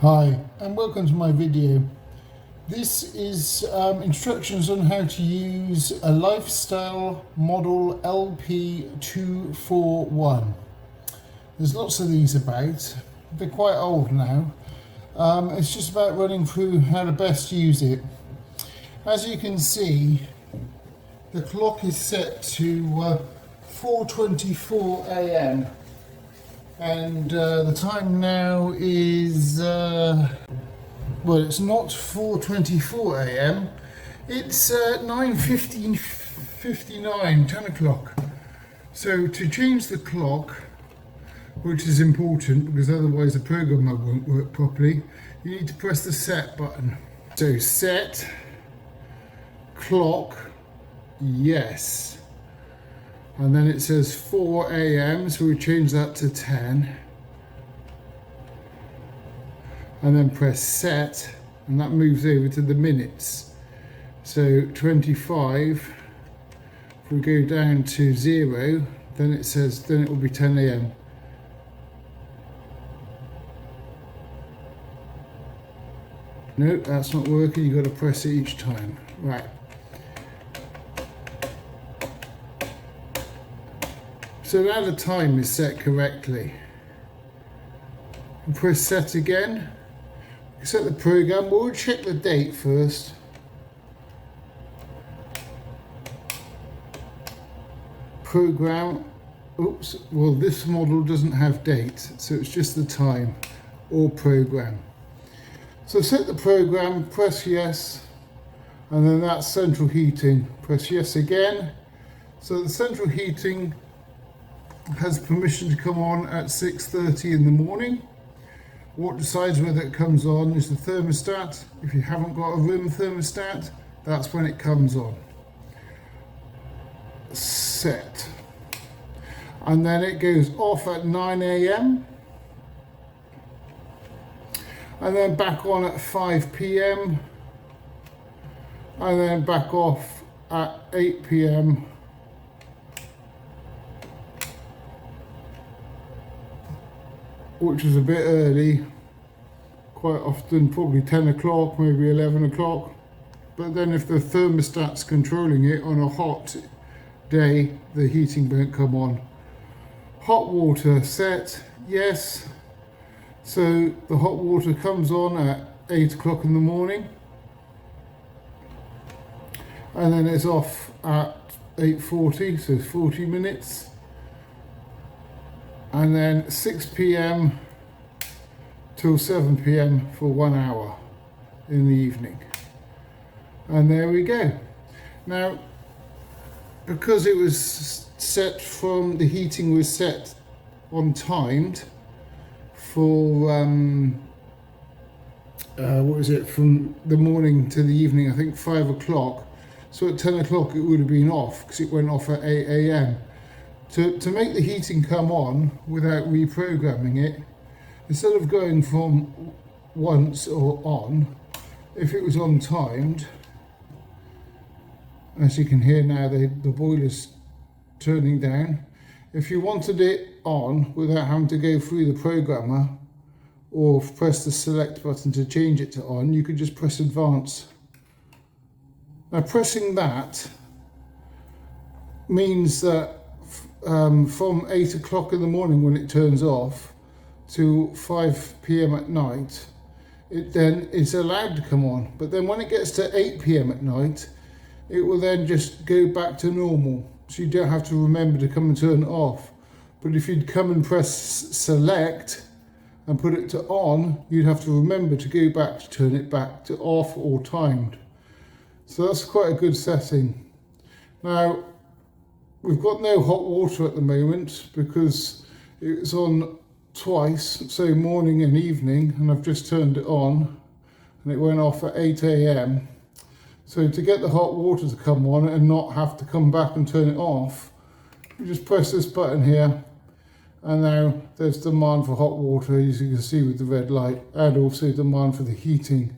Hi and welcome to my video. This is instructions on how to use a lifestyle model LP241. There's lots of these about. They're quite old now. It's just about running through how to best use it. As you can see, the clock is set to 4:24 a.m. and the time now is well, it's not 4:24 a.m. It's 9:59, 10 o'clock. So to change the clock, which is important because otherwise the programmer won't work properly, you need to press the set button. So set clock, yes. And then it says 4 a.m. so we change that to 10. And then press set, and that moves over to the minutes. So 25, if we go down to 0, then it says, then it will be 10 a.m. No, that's not working, you've got to press it each time. Right. So now the time is set correctly. And press set again. Set the program, but we'll check the date first. Program, oops, well this model doesn't have date, so it's just the time, or program. So set the program, press yes, and then that's central heating. Press yes again. So the central heating has permission to come on at 6:30 in the morning. What decides whether it comes on is the thermostat. If you haven't got a room thermostat, that's when it comes on. Set. And then it goes off at 9 a.m. and then back on at 5 p.m. and then back off at 8 p.m. which is a bit early, quite often probably 10 o'clock, maybe 11 o'clock. But then if the thermostat's controlling it on a hot day, the heating won't come on. Hot water set, yes. So the hot water comes on at 8 o'clock in the morning. And then it's off at 8:40, so 40 minutes. And then 6 p.m. till 7 p.m. for 1 hour in the evening. And there we go. Now, because it was set from, the heating was set on timed for, what was it, from the morning to the evening, I think 5 o'clock. So at 10 o'clock it would have been off because it went off at 8 a.m. To make the heating come on without reprogramming it, instead of going from once or on, if it was on timed, as you can hear now, the boiler's turning down. If you wanted it on without having to go through the programmer or press the select button to change it to on, you could just press advance. Now pressing that means that from 8 o'clock in the morning when it turns off to 5 p.m. at night, it then is allowed to come on. But then when it gets to 8 p.m. at night, it will then just go back to normal. So you don't have to remember to come and turn it off. But if you'd come and press select and put it to on, you'd have to remember to go back to turn it back to off or timed. So that's quite a good setting. Now, we've got no hot water at the moment because it's on twice, so morning and evening, and I've just turned it on and it went off at 8 a.m. So to get the hot water to come on and not have to come back and turn it off, you just press this button here, and now there's demand for hot water, as you can see with the red light, and also demand for the heating.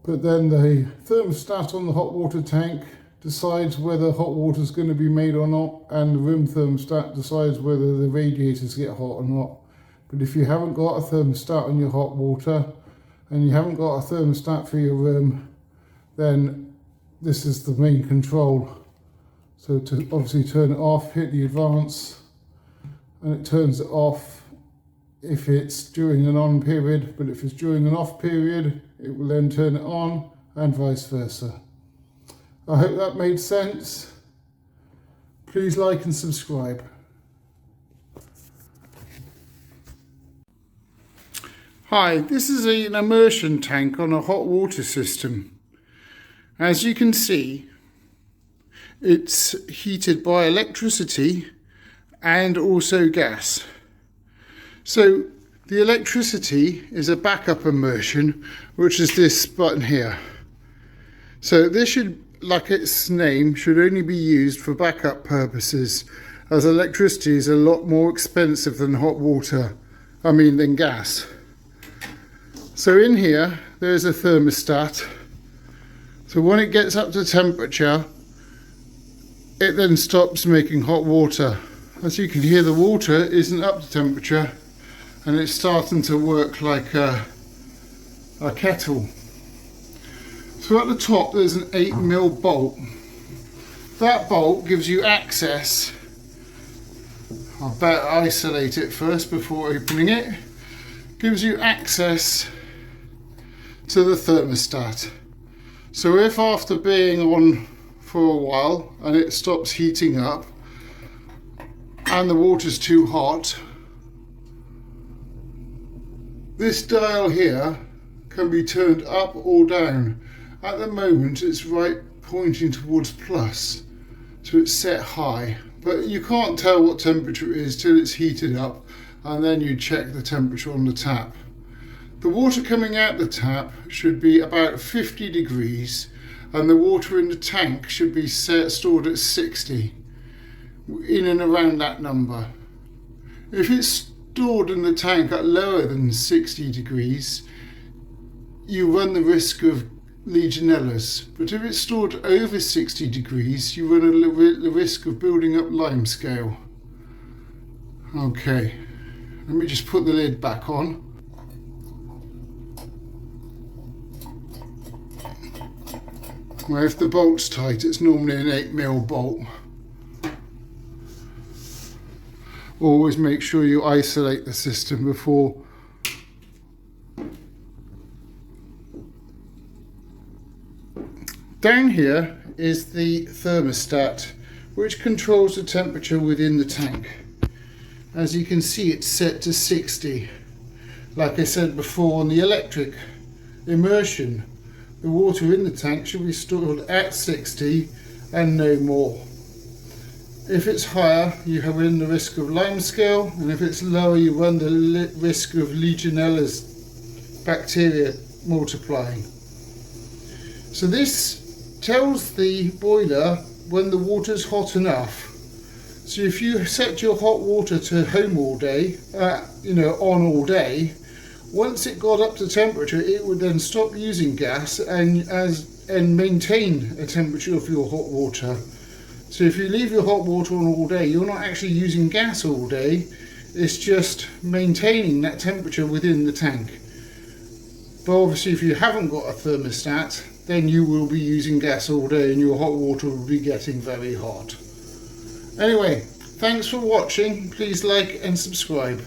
But then the thermostat on the hot water tank decides whether hot water is going to be made or not, and the room thermostat decides whether the radiators get hot or not. But if you haven't got a thermostat on your hot water and you haven't got a thermostat for your room, then this is the main control. So to obviously turn it off, hit the advance, and it turns it off if it's during an on period, but if it's during an off period, it will then turn it on, and vice versa. I hope that made sense. Please like and subscribe. Hi, this is an immersion tank on a hot water system. As you can see, it's heated by electricity and also gas. So the electricity is a backup immersion, which is this button here. So this should, like its name, should only be used for backup purposes, as electricity is a lot more expensive than than gas. So in here, there's a thermostat. So when it gets up to temperature, it then stops making hot water. As you can hear, the water isn't up to temperature, and it's starting to work like a kettle. So at the top there's an 8mm bolt. That bolt gives you access. I better isolate it first before opening it. Gives you access to the thermostat. So if after being on for a while and it stops heating up and the water's too hot, this dial here can be turned up or down. At the moment it's right pointing towards plus, so it's set high, but you can't tell what temperature it is till it's heated up, and then you check the temperature on the tap. The water coming out the tap should be about 50 degrees, and the water in the tank should be stored at 60, in and around that number. If it's stored in the tank at lower than 60 degrees, you run the risk of Legionellas. But if it's stored over 60 degrees, you run the risk of building up limescale. Okay, let me just put the lid back on. Well, if the bolt's tight, it's normally an 8mm bolt. Always make sure you isolate the system before. Down here is the thermostat, which controls the temperature within the tank. As you can see, it's set to 60. Like I said before, on the electric immersion, the water in the tank should be stored at 60 and no more. If it's higher, you run the risk of limescale, and if it's lower, you run the risk of Legionellas bacteria multiplying. So this tells the boiler when the water's hot enough. So if you set your hot water to home all day, on all day, once it got up to temperature, it would then stop using gas and maintain a temperature of your hot water. So if you leave your hot water on all day, you're not actually using gas all day, it's just maintaining that temperature within the tank. But obviously if you haven't got a thermostat, then you will be using gas all day and your hot water will be getting very hot. Anyway, thanks for watching. Please like and subscribe.